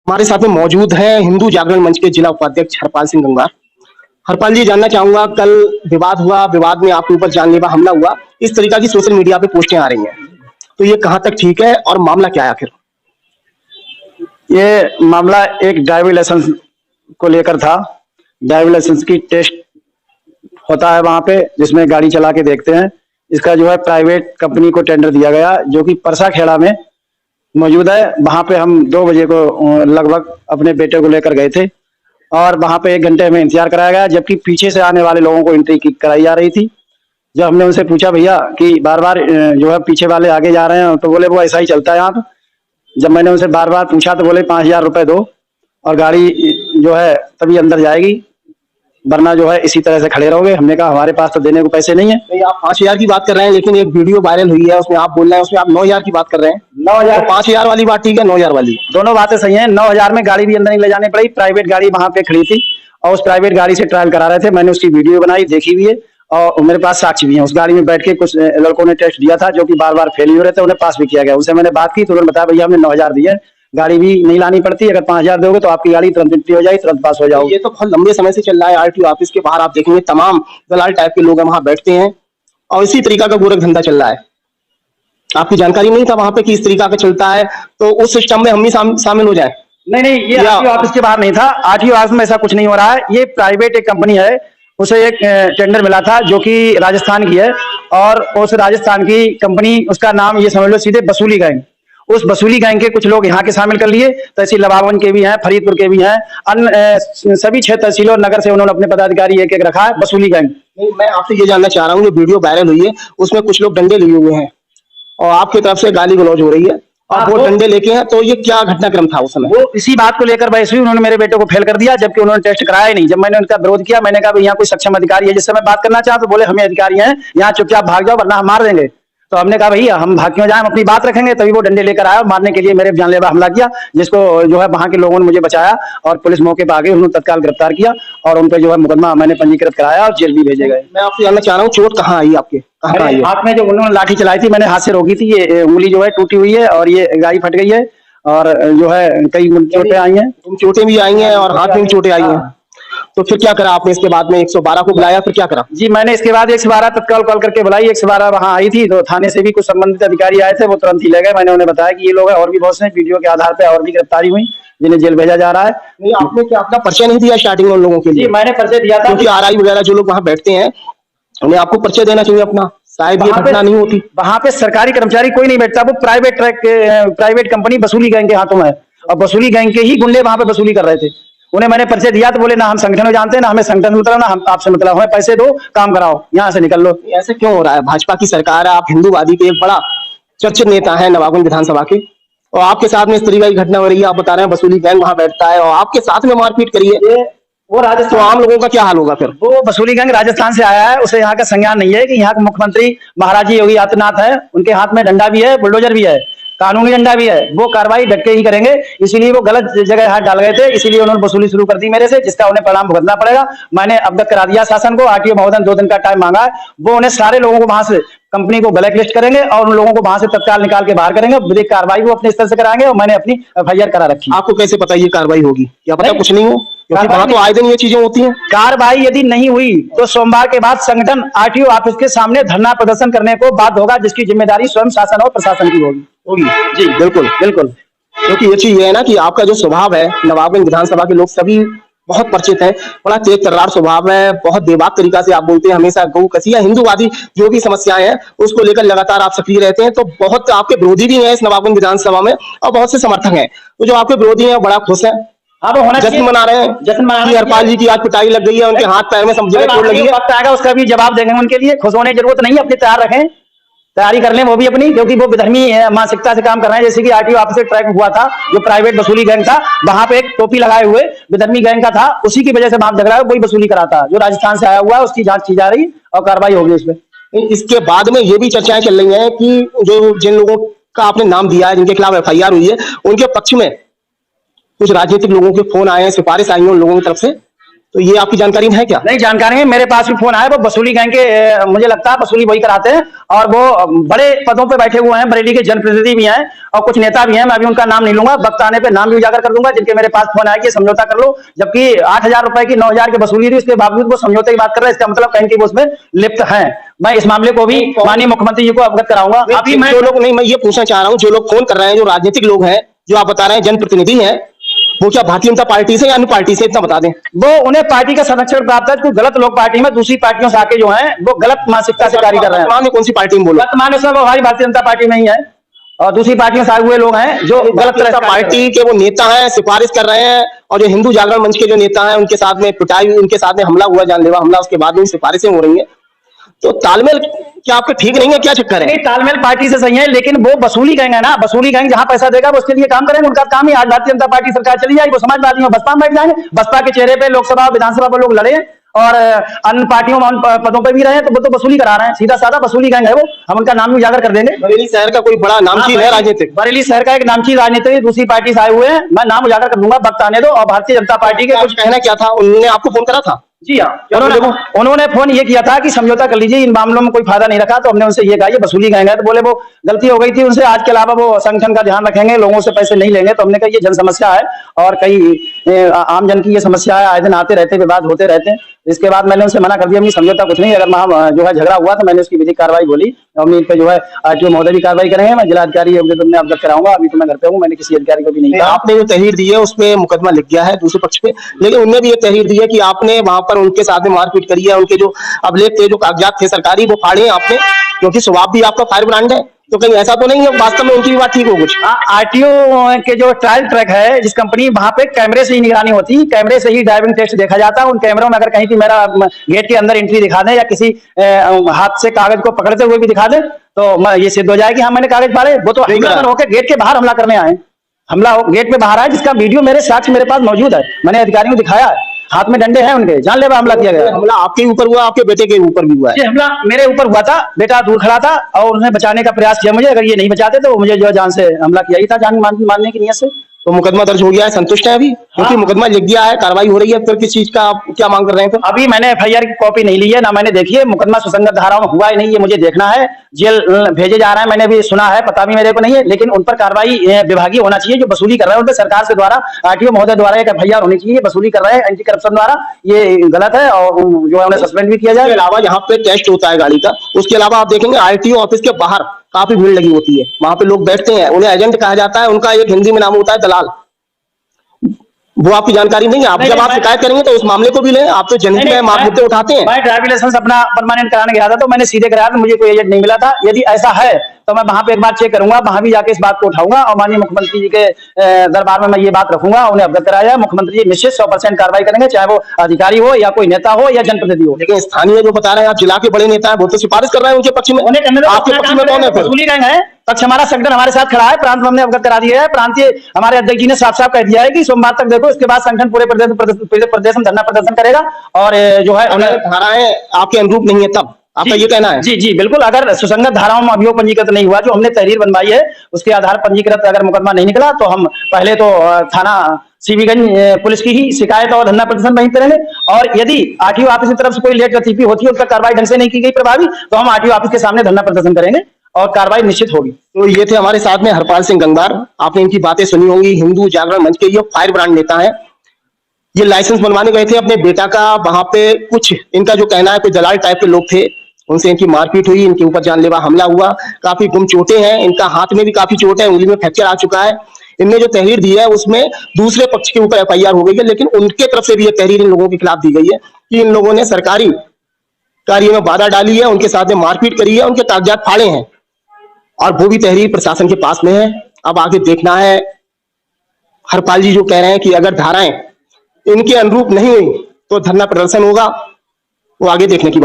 हमारे साथ में मौजूद हैं हिंदू जागरण मंच के जिला उपाध्यक्ष हरपाल सिंह गंगवार। हरपाल जी, जानना चाहूंगा, कल विवाद हुआ, विवाद में आपके ऊपर जानलेवा हमला हुआ, इस तरीका की सोशल मीडिया पे पोस्टें आ रही हैं, तो ये कहां तक ठीक है और मामला क्या है आखिर? ये मामला एक ड्राइविंग लाइसेंस को लेकर था। ड्राइविंग लाइसेंस की टेस्ट होता है वहां पे, जिसमें गाड़ी चला के देखते हैं। इसका जो है प्राइवेट कंपनी को टेंडर दिया गया, जो कि परसा खेड़ा में मौजूद है। वहां पे हम 2 बजे को लगभग अपने बेटे को लेकर गए थे और वहां पे 1 घंटे हमें इंतजार कराया गया, जबकि पीछे से आने वाले लोगों को एंट्री कराई जा रही थी। जब हमने उनसे पूछा भैया कि बार बार जो है पीछे वाले आगे जा रहे हैं, तो बोले वो ऐसा ही चलता है यहाँ पे। जब मैंने उनसे बार बार पूछा तो बोले 5,000 रुपए दो और गाड़ी जो है तभी अंदर जाएगी, वरना जो है इसी तरह से खड़े रहोगे। हमने कहा हमारे पास तो देने को पैसे नहीं है। नहीं, आप 5,000 की बात कर रहे हैं, लेकिन एक वीडियो वायरल हुई है, उसमें आप बोल रहे हैं, उसमें आप 9,000 की बात कर रहे हैं। 9,000 तो 5,000 वाली बात ठीक है, 9,000 वाली दोनों बातें सही हैं। 9,000 में गाड़ी भी अंदर नहीं ले जानी पड़ी। प्राइवेट गाड़ी वहां पे खड़ी थी और उस प्राइवेट गाड़ी से ट्रायल करा रहे थे। मैंने उसकी वीडियो बनाई, देखी भी है और मेरे पास साक्षी भी है। उस गाड़ी में बैठ के कुछ लड़कों ने टेस्ट दिया था, जो कि बार बार फेल हो रहे थे, उन्हें पास भी किया गया। उनसे मैंने बात की तो उन्होंने बताया भैया हमने 9,000 दिए, गाड़ी भी नहीं लानी पड़ती। अगर 5,000 दोगे तो आपकी गाड़ी तुरंत एंट्री हो जाएगी, तुरंत पास हो जाओगे। ये तो बहुत लंबे समय से चल रहा है। आरटीओ ऑफिस के बाहर आप देखेंगे तमाम दलाल टाइप के लोग वहां बैठते हैं और इसी तरीका का गोरख धंधा चल रहा है। आपकी जानकारी नहीं था वहां पे कि इस तरीका का चलता है, तो उस सिस्टम में हम भी शामिल हो जाए? नहीं नहीं, ये आरटीओ ऑफिस के बाहर नहीं था। आरटीओ ऑफिस में ऐसा कुछ नहीं हो रहा है। ये प्राइवेट एक कंपनी है, उसे एक टेंडर मिला था जो कि राजस्थान की है, और उस राजस्थान की कंपनी, उसका नाम ये समझ लो सीधे वसूली गैंग। उस वसूली गैंग के कुछ लोग यहाँ के शामिल कर लिए। तहसील लबावन के भी हैं, फरीदपुर के भी हैं, अन्य सभी 6 तहसीलों और नगर से उन्होंने अपने पदाधिकारी एक एक रखा है, वसूली गैंग। नहीं, मैं आपसे ये जानना चाह रहा हूँ, जो वीडियो वायरल हुई है उसमें कुछ लोग डंडे लिए हुए हैं और आपकी तरफ से गाली गलौज हो रही है और वो डंडे लेके हैं, तो ये क्या घटनाक्रम था उस समय? वो इसी बात को लेकर बहस हुई। उन्होंने मेरे बेटे को फेल कर दिया, जबकि उन्होंने टेस्ट कराया ही नहीं। जब मैंने उनका विरोध किया, मैंने कहा यहाँ कोई सक्षम अधिकारी है जिससे मैं बात करना चाहता, तो बोले हमें अधिकारी हैं, यहाँ चुपचाप भाग जाओ वरना हम मार देंगे। तो हमने कहा भैया हम भाग क्यों जाए, हम अपनी बात रखेंगे। तभी वो डंडे लेकर आया और मारने के लिए मेरे जानलेवा हमला किया, जिसको जो है वहां के लोगों ने मुझे बचाया और पुलिस मौके पर आ गई। उन्होंने तत्काल गिरफ्तार किया और उन पर जो है मुकदमा मैंने पंजीकृत कराया और जेल भी भेजे गए। मैं आपसे जानना चाह रहा हूँ, चोट कहाँ आई आपके? कहाँ आई? हाथ में जो उन्होंने लाठी चलाई थी, मैंने हाथ से रोकी थी, ये उंगली जो है टूटी हुई है और ये गाड़ी फट गई है और जो है कई चोटें आई हैं। चोटें भी आई हैं और हाथ में भी चोटें आई हैं। तो फिर क्या करा आपने? इसके बाद में 112 को बुलाया, फिर क्या करा? जी, मैंने इसके बाद 112 तत्काल कॉल करके बुलाई। 112 वहां आई थी तो थाने से भी कुछ संबंधित अधिकारी आए थे, वो तुरंत ही ले गए। मैंने उन्हें बताया कि ये लोग हैं और भी बहुत से, वीडियो के आधार पर और भी गिरफ्तारी हुई, जिन्हें जेल भेजा जा रहा है। नहीं, आपने क्या अपना परिचय नहीं दिया स्टार्टिंग में उन लोगों के लिए? जी, मैंने परिचय दिया था, क्योंकि आरआई वगैरह जो लोग वहां बैठते हैं उन्हें आपको परिचय देना चाहिए अपना, शायद ये घटना नहीं होती। वहां पे सरकारी कर्मचारी कोई नहीं बैठता, वो प्राइवेट कंपनी वसूली गैंग के हाथों में है और वसूली गैंग के ही गुंडे वहां पे वसूली कर रहे थे। उन्हें मैंने परिचय दिया तो बोले ना हम संगठन में जानते हैं, ना हमें संगठन से मतलब, ना हम आपसे मतलब, हमें पैसे दो, काम कराओ, यहाँ से निकल लो। ऐसे क्यों हो रहा है? भाजपा की सरकार है, आप हिंदूवादी के एक बड़ा चर्चित नेता है नवाबगंज विधानसभा के, और आपके साथ में इस तरीके की घटना हो रही है। आप बता रहे हैं वसूली गैंग वहां बैठता है और आपके साथ में मारपीट करिए, वो राजस्थान, तो आम लोगों का क्या हाल होगा फिर? वो वसूली गैंग राजस्थान से आया है, उसे यहाँ का संज्ञान नहीं है कि यहाँ के मुख्यमंत्री महाराज जी योगी आदित्यनाथ है, उनके हाथ में डंडा भी है, बुलडोजर भी है, कानूनी डंडा भी है। वो कार्रवाई डट के ही करेंगे, इसीलिए वो गलत जगह हाथ डाल गए थे, इसीलिए उन्होंने वसूली शुरू कर दी मेरे से, जिसका उन्हें परिणाम भुगतना पड़ेगा। मैंने अवगत करा दिया शासन को। आरटीओ महोदय 2 दिन का टाइम मांगा है, वो उन्हें सारे लोगों को वहां से, कंपनी को ब्लैक लिस्ट करेंगे और उन लोगों को वहां से तत्काल निकाल के बाहर करेंगे। विधिक कार्रवाई वो अपने स्तर से कराएंगे और मैंने अपनी एफआईआर करा रखी। आपको कैसे पता ये कार्रवाई होगी? क्या पता कुछ नहीं हो? क्योंकि वहां तो आए दिन ये चीजें होती हैं। कार्रवाई यदि नहीं हुई तो सोमवार के बाद संगठन आरटीओ ऑफिस के सामने धरना प्रदर्शन करने को बाध्य होगा, जिसकी जिम्मेदारी स्वयं शासन और प्रशासन की होगी। जी बिल्कुल बिल्कुल। क्योंकि ये चीज ये है ना कि आपका जो स्वभाव है, नवाबगंज विधानसभा के लोग सभी बहुत परिचित है, बड़ा तेज तर्रार स्वभाव है, बहुत बेबाक तरीका से आप बोलते हैं, हमेशा गौ कसिया हिंदूवादी जो भी समस्याएं हैं उसको लेकर लगातार आप सक्रिय रहते हैं। तो बहुत आपके विरोधी भी हैं इस नवाबगंज विधानसभा में और बहुत से समर्थक हैं, तो जो आपके विरोधी हैं बड़ा खुश है, जश्न मना रहे हैं, जश्न मना हरपाल जी की आज पिटाई लग गई है, उनके हाथ पैर में सब जगह चोट लगी है। वक्त आएगा उसका भी जवाब देंगे उनके लिए, खुश होने की जरूरत नहीं है, अपनी तैयार रखें, तैयारी कर लें वो भी अपनी, क्योंकि वो विधर्मी मानसिकता से काम कर रहे हैं। जैसे कि आरटीओ ऑफिस से ट्रैक हुआ था, जो प्राइवेट वसूली गैंग था, वहां पे एक टोपी लगाए हुए विधर्मी गैंग का था, उसी की वजह से वहां झगड़ा है, वही वसूली कराता, जो राजस्थान से आया हुआ है, उसकी जांच की जा रही और कार्रवाई होगी उसमें। इसके बाद में ये भी चर्चाएं चल रही हैं कि जो जिन लोगों का आपने नाम दिया है, जिनके खिलाफ एफआईआर हुई है, उनके पक्ष में कुछ राजनीतिक लोगों के फोन आए हैं, सिफारिश आई है उन लोगों की तरफ से, तो ये आपकी जानकारी में है क्या? नहीं जानकारी है, मेरे पास भी फोन आया, वो वसूली गैंग के मुझे लगता है वसूली वही कराते हैं और वो बड़े पदों पे बैठे हुए हैं, बरेली के जनप्रतिनिधि भी हैं और कुछ नेता भी हैं। मैं अभी उनका नाम नहीं लूंगा, वक्त आने पे नाम भी उजागर कर दूंगा, जिनके मेरे पास फोन आया कि समझौता कर लो, जबकि 8,000 रुपए की 9,000 की वसूली थी, इसके बावजूद वो समझौते की बात कर रहे हैं। इसका मतलब कहीं की वो उसमें लिप्त है। मैं इस मामले को भी माननीय मुख्यमंत्री जी को अवगत कराऊंगा। अभी मैं जो लोग नहीं, मैं ये पूछना चाह रहा हूँ, जो लोग फोन कर रहे हैं, जो राजनीतिक लोग हैं, जो आप बता रहे हैं जनप्रतिनिधि हैं, वो क्या भारतीय जनता पार्टी से या अन्य पार्टी से, इतना बता दें। वो उन्हें पार्टी का संरक्षण प्राप्त है, कुछ गलत लोग पार्टी में दूसरी पार्टियों से आके जो है वो गलत मानसिकता से कार्य कर रहे हैं। वर्तमान में कौन सी पार्टी में बोलो? वर्तमान में सब हमारी भारतीय जनता पार्टी में ही है और दूसरी पार्टियों से आए हुए लोग हैं जो गलत तरह से पार्टी के वो नेता हैं, सिफारिश कर रहे हैं, और जो हिंदू जागरण मंच के जो नेता हैं उनके साथ में पिटाई हुई, उनके साथ में हमला हुआ, जानलेवा हमला, उसके बाद में सिफारिशें हो रही है। तो तालमेल क्या आपके ठीक नहीं है, क्या चक्कर है? नहीं, तालमेल पार्टी से सही है, लेकिन वो वसूली गैंग है ना, वसूली गैंग जहां पैसा देगा वो उसके लिए काम करेंगे। उनका काम ही, आज भारतीय जनता पार्टी सरकार चली जाएगी, वो समाजवादी में बसपा में बैठ जाएंगे, बसपा के चेहरे पे लोकसभा विधानसभा पर लोग लड़े और अन्य पार्टियों में पदों पर भी रहे, तो वो तो वसूली करा रहे हैं, सीधा साधा वसूली गैंग है वो। हम उनका नाम भी उजागर कर देंगे। बरेली शहर का कोई बड़ा नामचीन है राजनीतिक, बरेली शहर का एक नामचीन राजनीतिक दूसरी पार्टी से आए हुए हैं, मैं नाम उजागर कर दूंगा, वक्त आने दो। और भारतीय जनता पार्टी के कुछ कहना क्या था, उन्होंने आपको फोन करा था? जी हाँ, उन्होंने फोन ये किया था कि समझौता कर लीजिए, इन मामलों में कोई फायदा नहीं रखा। तो हमने उनसे ये कहा ये वसूली गैंग है, तो बोले वो गलती हो गई थी उनसे, आज के अलावा वो संगठन का ध्यान रखेंगे, लोगों से पैसे नहीं लेंगे। तो हमने कहा ये जन समस्या है और कई आम जन की ये समस्या है, आए दिन आते रहते, विवाद होते रहते हैं। इसके बाद मैंने उनसे मना कर दिया, समझौता कुछ नहीं, अगर वहां जो है झगड़ा हुआ तो मैंने उसकी विधिक कार्रवाई बोली, हमने इन पे जो है आरटीओ महोदय भी कार्रवाई करेंगे, मैं जिलाधिकारी अवगत कराऊंगा। अभी तो मैं घर पे हूँ, मैंने किसी अधिकारी को भी नहीं कहा। आपने जो तहरीर दी है उसपे मुकदमा लिख गया है दूसरे पक्ष पे, लेकिन उन्होंने भी ये तहरीर दी है कि आपने वहां पर उनके साथ में मारपीट करी है, उनके जो अभिलेख थे, जो कागजात थे सरकारी, वो फाड़े हैं आपने, क्योंकि स्वभाव भी आपका फायर ब्रांड है। तो कहीं ऐसा तो नहीं है वास्तव में उनकी भी बात ठीक हो कुछ? आरटीओ के जो ट्रायल ट्रैक है जिस कंपनी, वहां पे कैमरे से ही निगरानी होती, कैमरे से ही ड्राइविंग टेस्ट देखा जाता है। उन कैमरों में अगर कहीं की मेरा गेट के अंदर एंट्री दिखा दे या किसी हाथ से कागज को पकड़ते हुए भी दिखा दे तो ये सिद्ध हो जाएगी हाँ मैंने कागज फाड़े। वो तो हमलावर होकर गेट के बाहर हमला करने आए, हमला गेट पे बाहर आए, जिसका वीडियो मेरे साक्ष्य मेरे पास मौजूद है, मैंने अधिकारियों को दिखाया है, हाथ में डंडे हैं उनके, जानलेवा हमला किया गया। हमला आपके ऊपर हुआ, आपके बेटे के ऊपर भी हुआ है? हमला मेरे ऊपर हुआ था, बेटा दूर खड़ा था और उन्हें बचाने का प्रयास किया मुझे, अगर ये नहीं बचाते तो मुझे जो जान से हमला किया ही था, जान मारने की नीयत से। तो मुकदमा दर्ज हो गया है, संतुष्ट है अभी? क्योंकि मुकदमा लिख गया है, कार्रवाई हो रही है, फिर किस चीज का आप क्या मांग कर रहे हैं? तो अभी मैंने एफआईआर की कॉपी नहीं ली है, ना मैंने देखी है, मुकदमा सुसंगत धाराओं में हुआ ही नहीं, ये मुझे देखना है। जेल भेजे जा रहा है, मैंने भी सुना है, पता भी मेरे को नहीं है, लेकिन उन पर कार्रवाई विभागीय होना चाहिए। जो वसूली कर रहे हैं उन पर सरकार के द्वारा, आरटीओ महोदय द्वारा एक एफआईआर होनी चाहिए। वसूली कर रहे हैं एंटी करप्शन द्वारा, ये गलत है और जो है उन्हें सस्पेंड भी किया जाए। इसके अलावा यहाँ पे टेस्ट होता है गाड़ी का, उसके अलावा आप देखेंगे आरटीओ ऑफिस के बाहर काफी भीड़ लगी होती है, वहां पे लोग बैठते हैं, उन्हें एजेंट कहा जाता है, उनका एक हिंदी में नाम होता है दलाल। वो आपकी जानकारी नहीं है? आप जब आप शिकायत करेंगे तो उस मामले को भी लें, आप तो जनहित में मुद्दे उठाते हैं। मैं ड्राइविंग लाइसेंस अपना परमानेंट कराने गया था तो मैंने सीधे कराया था, मुझे कोई एजेंट नहीं मिला था। यदि ऐसा है तो मैं वहां पे एक बार चेक करूंगा, वहां भी जाके इस बात को उठाऊंगा और माननीय मुख्यमंत्री जी के दरबार में मैं ये बात रखूंगा, उन्हें अवगत कराया। मुख्यमंत्री जी निश्चित 100% कार्रवाई करेंगे, चाहे वो अधिकारी हो या कोई नेता हो या जनप्रतिनिधि हो। लेकिन स्थानीय जो बता रहे हैं आप, जिला के बड़े नेता है, वो तो सिफारिश कर रहे हैं उनके पक्ष में, आपके पक्ष में कौन है? वसूली गैंग है, पक्ष हमारा संगठन हमारे साथ खड़ा है, प्रांत हमने अवगत करा दिया है। प्रांतीय हमारे अध्यक्ष जी ने साफ साफ कह दिया है कि सोमवार तक देखो, इसके बाद संगठन पूरे प्रदेश में धरना प्रदर्शन करेगा और जो है धाराएं आपके अनुरूप नहीं है तब आपका ये कहना है? जी जी बिल्कुल, अगर सुसंगत धाराओं में अभियोग पंजीकृत नहीं हुआ, जो हमने तहरीर बनवाई है उसके आधार पंजीकृत अगर मुकदमा नहीं निकला तो हम पहले तो थाना सीबीगंज पुलिस की ही शिकायत और धरना प्रदर्शन वहीं करेंगे। और यदि आरटीओ ऑफिस की तरफ से कोई लेट लतीफी होती है, उस पर कार्रवाई ढंग से नहीं की गई प्रभावी, तो हम आरटीओ ऑफिस के सामने धरना प्रदर्शन करेंगे और कार्रवाई निश्चित होगी। तो ये थे हमारे साथ में हरपाल सिंह गंगवार, आपने इनकी बातें सुनी होंगी। हिंदू जागरण मंच के ये फायर ब्रांड नेता है, ये लाइसेंस बनवाने गए थे अपने बेटा का, वहां पे कुछ इनका जो कहना है कोई दलाल टाइप के लोग थे, उनसे इनकी मारपीट हुई, इनके ऊपर जानलेवा हमला हुआ, काफी गुम चोटें हैं, इनका हाथ में भी काफी चोट है, उंगली में फ्रैक्चर आ चुका है। इनने जो तहरीर दी है उसमें दूसरे पक्ष के ऊपर एफआईआर हो गई है, लेकिन उनके तरफ से भी ये तहरीर इन लोगों के खिलाफ दी गई है कि इन लोगों ने सरकारी कार्य में बाधा डाली है, उनके साथ में मारपीट करी है, उनके कागजात फाड़े हैं, और वो भी तहरीर प्रशासन के पास में है। अब आगे देखना है, हरपाल जी जो कह रहे हैं कि अगर धाराएं इनके अनुरूप नहीं हुई तो धरना प्रदर्शन होगा, वो आगे देखने की बात।